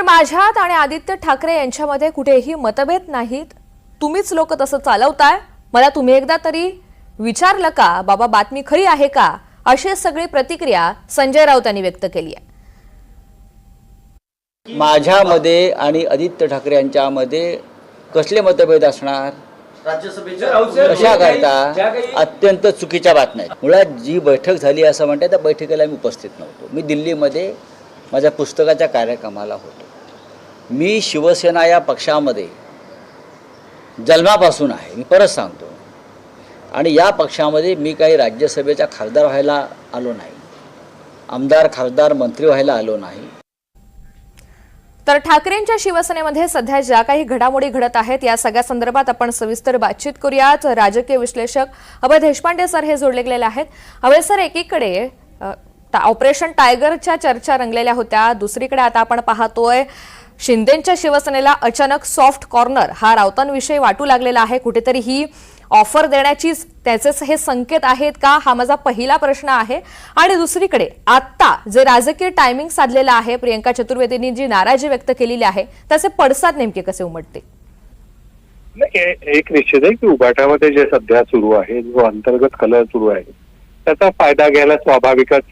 माझ्यात आणि आदित्य ठाकरे यांच्यामध्ये कुठेही मतभेद नाहीत. तुम्हीच लोक तसं चालवताय. मला तुम्ही एकदा तरी विचारलं का बाबा बातमी खरी आहे का? अशी सगळी प्रतिक्रिया संजय राऊत यांनी व्यक्त केली आहे. माझ्यामध्ये आणि आदित्य ठाकरे यांच्यामध्ये कसले मतभेद असणार? कशा करता अत्यंत चुकीच्या बातम्या. मुळात जी बैठक झाली असं म्हणतात त्या बैठकीला मी उपस्थित नव्हतो. मी दिल्लीमध्ये माझ्या पुस्तकाच्या कार्यक्रमाला होतो. मी शिवसेना या पक्षामध्ये जन्मापासून आहे, मी परत सांगतो. आणि या पक्षामध्ये मी काही राज्यसभेचा खासदार व्हायला आलो नाही, आमदार खासदार मंत्री व्हायला आलो नाही. तर ठाकरेंच्या शिवसेनेमध्ये सध्या ज्या काही घडामोडी घडत आहेत या सगळ्या संदर्भात आपण सविस्तर बातचीत करूयात. राजकीय विश्लेषक अभय देशपांडे सर हे जोडले गेलेले आहेत. अभय सर, एकीकडे ऑपरेशन टायगरच्या चर्चा रंगलेल्या होत्या, दुसरीकडे आता आपण पाहतोय शिंदेच्या शिवसेनेला अचानक सॉफ्ट कॉर्नर हा राऊतांविषयी वाटू लागलेला आहे. कुठेतरी ही ऑफर देण्याची त्याचेच हे संकेत आहेत का, हा माझा पहिला प्रश्न आहे. आणि दुसरीकडे आता जे राजकीय टायमिंग साधलेलं आहे, प्रियंका चतुर्वेदींनी जी नाराजी व्यक्त केलेली आहे त्याचे पडसाद नेमके कसे उमटते? एक निश्चित आहे की उभाटामध्ये जे सध्या सुरू आहे, जो अंतर्गत कलह सुरू आहे, त्याचा फायदा घ्यायला स्वाभाविकच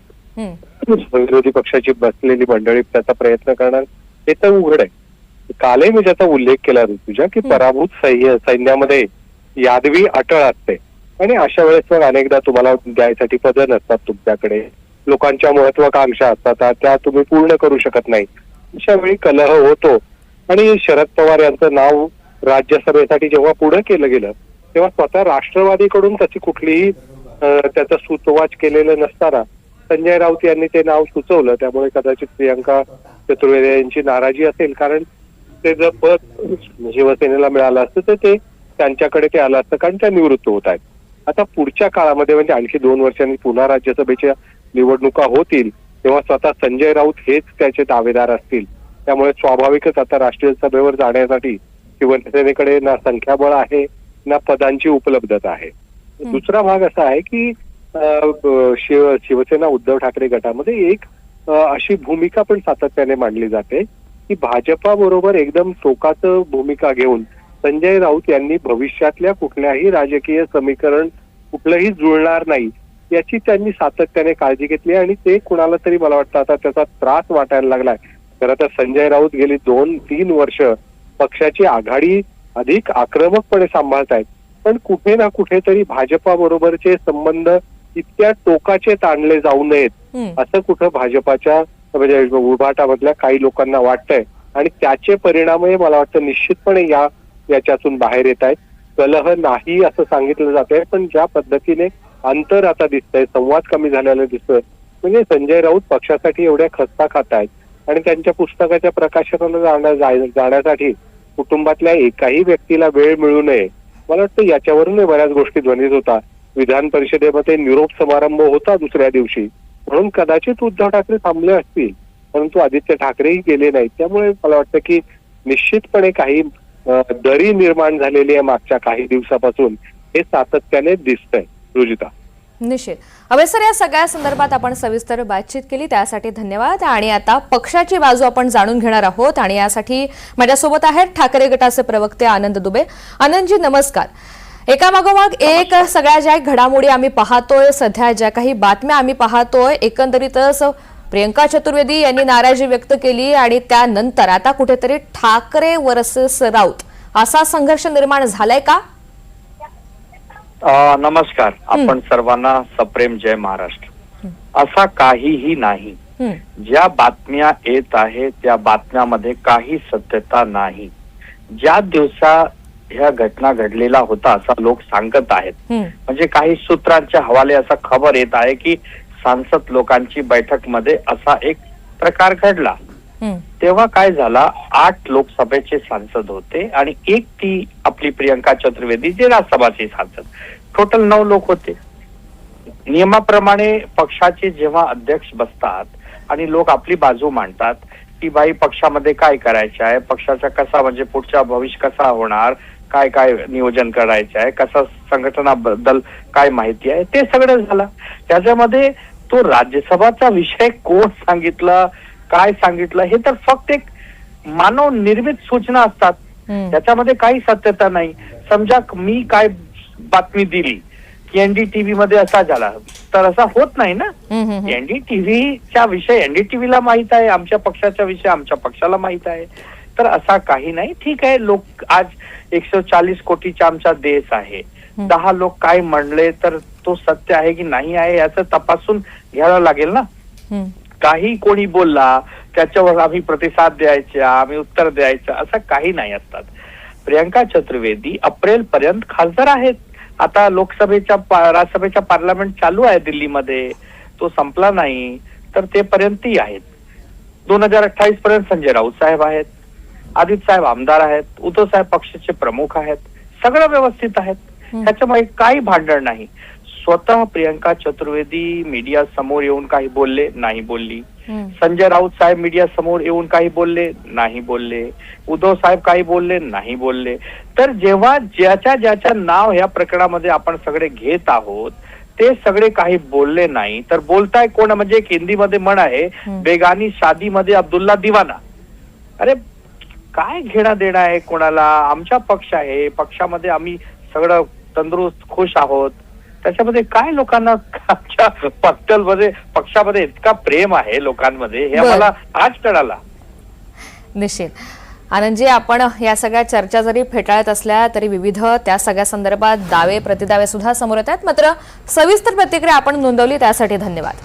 विरोधी पक्षाची बसलेली मंडळी त्याचा प्रयत्न करणार, हे तर उघड आहे. कालही मी त्याचा उल्लेख केला ऋतुजा की पराभूत सैन्यामध्ये यादवी अटळ असते आणि अशा वेळेस मग अनेकदा तुम्हाला द्यायसाठी पदं नसतात तुमच्याकडे, लोकांच्या महत्वाकांक्षा असतात, त्या तुम्ही पूर्ण करू शकत नाही. अशा वेळी कलह होतो. आणि शरद पवार यांचं नाव राज्यसभेसाठी जेव्हा पुढे केलं गेलं तेव्हा स्वतः राष्ट्रवादीकडून तशी कुठलीही त्याचं सुतोवाच केलेलं नसताना संजय राऊत यांनी ते नाव सुचवलं. त्यामुळे कदाचित प्रियंका चतुर्वेदी यांची नाराजी असेल, कारण ते जर पद शिवसेनेला मिळालं असतं तर ते त्यांच्याकडे ते आलं असतं, कारण त्या निवृत्त होत आहेत. आता पुढच्या काळामध्ये म्हणजे आणखी 2 वर्षांनी पुन्हा राज्यसभेच्या निवडणुका होतील तेव्हा स्वतः संजय राऊत हेच त्याचे दावेदार असतील. त्यामुळे स्वाभाविकच आता राष्ट्रीय सभेवर जाण्यासाठी शिवसेनेकडे ना संख्याबळ आहे ना पदांची उपलब्धता आहे. दुसरा भाग असा आहे की शिवसेना उद्धव ठाकरे गटामध्ये एक अशी भूमिका पण सातत्याने मांडली जाते की भाजपा बरोबर एकदम टोकाचं भूमिका घेऊन संजय राऊत यांनी भविष्यातल्या कुठल्याही राजकीय समीकरण कुठलंही जुळणार नाही याची त्यांनी सातत्याने काळजी घेतली. आणि ते कुणाला तरी मला वाटतं आता त्याचा त्रास वाटायला लागलाय. खरं तर संजय राऊत गेली 2-3 वर्ष पक्षाची आघाडी अधिक आक्रमकपणे सांभाळतायत, पण कुठे ना कुठेतरी भाजपा बरोबरचे संबंध इतक्या टोकाचे ताणले जाऊ नयेत असं कुठं भाजपाच्या म्हणजे उभाटामधल्या काही लोकांना वाटतंय. आणि त्याचे परिणामही मला वाटतं निश्चितपणे याच्यातून बाहेर येत आहेत. कलह नाही असं सांगितलं जात आहे, पण ज्या पद्धतीने अंतर आता दिसतंय, संवाद कमी झालेला दिसतोय, म्हणजे संजय राऊत पक्षासाठी एवढ्या खस्ता खात आहेत आणि त्यांच्या पुस्तकाच्या प्रकाशनाला जाण्यासाठी कुटुंबातल्या एकाही व्यक्तीला वेळ मिळू नये. मला वाटतं याच्यावरून बऱ्याच गोष्टी ध्वनित होता. विधान परिषदेमध्ये निरोप समारंभ होता दुसऱ्या दिवशी, म्हणून कदाचित उद्धव ठाकरे थांबले असतील, परंतु आदित्य ठाकरेही गेले नाहीत. त्यामुळे मला वाटतं की निश्चितपणे काही दरी निर्माण झालेली आहे मागच्या काही दिवसापासून, हे सातत्याने दिसतंय. रुजिता, निश्चित. अभय सर, या सगळ्या संदर्भात आपण सविस्तर बातचीत केली त्यासाठी धन्यवाद. आणि आता पक्षाची बाजू आपण जाणून घेणार आहोत आणि यासाठी माझ्यासोबत आहेत ठाकरे गटाचे प्रवक्ते आनंद दुबे. आनंदजी नमस्कार. एकामागोमाग एक सगळ्या ज्या घडामोडी आम्ही पाहतोय, सध्या ज्या काही बातम्या आम्ही पाहतोय, एकंदरीतच प्रियंका चतुर्वेदी यांनी नाराजी व्यक्त केली आणि त्यानंतर आता कुठेतरी ठाकरे वर्सेस राऊत असा संघर्ष निर्माण झालाय का? नमस्कार. आपण सर्वांना सप्रेम जय महाराष्ट्र. असा काहीही नाही. ज्या बातम्या येत आहेत त्या बातम्यामध्ये काही सत्यता नाही. ज्या दिवसा ह्या घटना घडलेला होता असं लोक सांगत आहेत, म्हणजे काही सूत्रांच्या हवाले असा खबर येत आहे की सांसद लोकांची बैठक मध्ये असा एक प्रकार घडला. तेव्हा काय झाला, 8 लोकसभेचे सांसद होते आणि एक ती आपली प्रियंका चतुर्वेदी जे राज्यसभाचे सांसद, टोटल 9 लोक होते. नियमाप्रमाणे पक्षाचे जेव्हा अध्यक्ष बसतात आणि लोक आपली बाजू मांडतात की भाई पक्षामध्ये काय करायचं आहे, पक्षाचा कसा म्हणजे पुढचा भविष्य कसा होणार, काय काय नियोजन करायचं आहे, कसा संघटनाबद्दल काय माहिती आहे, ते सगळं झालं. त्याच्यामध्ये तो राज्यसभाचा विषय कोण सांगितलं, काय सांगितलं, हे तर फक्त एक मानव निर्मित सूचना असतात, त्याच्यामध्ये काही सत्यता नाही. समजा मी काय बातमी दिली की एनडीटीव्ही मध्ये असा झाला, तर असा होत नाही ना. एनडीटीव्हीच्या विषय एनडीटीव्हीला माहित आहे, आमच्या पक्षाच्या विषय आमच्या पक्षाला माहित आहे. तर असा काही नाही. ठीक आहे, लोक आज 140 कोटीचा आमचा देश आहे, 10 लोक काय म्हणले तर तो सत्य आहे की नाही आहे याचं तपासून घ्यायला लागेल ना. काही कोणी बोलला त्याच्यावर आम्ही प्रतिसाद द्यायचा, आम्ही उत्तर द्यायचं, असं काही नाही असतात. प्रियंका चतुर्वेदी अप्रिल पर्यंत खासदार आहेत. आता राज्यसभेच्या पार्लमेंट चालू आहे दिल्लीमध्ये, तो संपला नाही तर ते पर्यंतही आहेत. 2028 पर्यंत संजय राऊत साहेब आहेत, आदित्य साहेब आमदार आहेत, उद्धव साहेब पक्षाचे प्रमुख आहेत, सगळं व्यवस्थित आहेत. त्याच्यामुळे काही भांडण नाही. स्वतः प्रियंका चतुर्वेदी मीडिया समोर येऊन काही बोलले नाही बोलली, संजय राऊत साहेब मीडिया समोर येऊन काही बोलले नाही बोलले, उद्धव साहेब काही बोलले नाही बोलले. तर जेव्हा ज्याच्या नाव ह्या प्रकरणामध्ये आपण सगळे घेत आहोत ते सगळे काही बोलले नाही, तर बोलताय कोण? म्हणजे एक हिंदीमध्ये म्हण आहे, बेगानी शादी मध्ये अब्दुल्ला दिवाना. अरे काय घेणं देणं आहे कोणाला? आमचा पक्ष आहे, पक्षामध्ये आम्ही सगळं तंदुरुस्त खुश आहोत. त्याच्यामध्ये काय लोकांना आमच्या पक्षामध्ये इतका प्रेम आहे लोकांमध्ये, हे आम्हाला आज कळाला. निश्चित आनंदजी, आपण या सगळ्या चर्चा जरी फेटाळत असल्या तरी विविध त्या सगळ्या संदर्भात दावे प्रतिदावे सुद्धा समोर येत आहेत. मात्र सविस्तर प्रतिक्रिया आपण नोंदवली त्यासाठी धन्यवाद.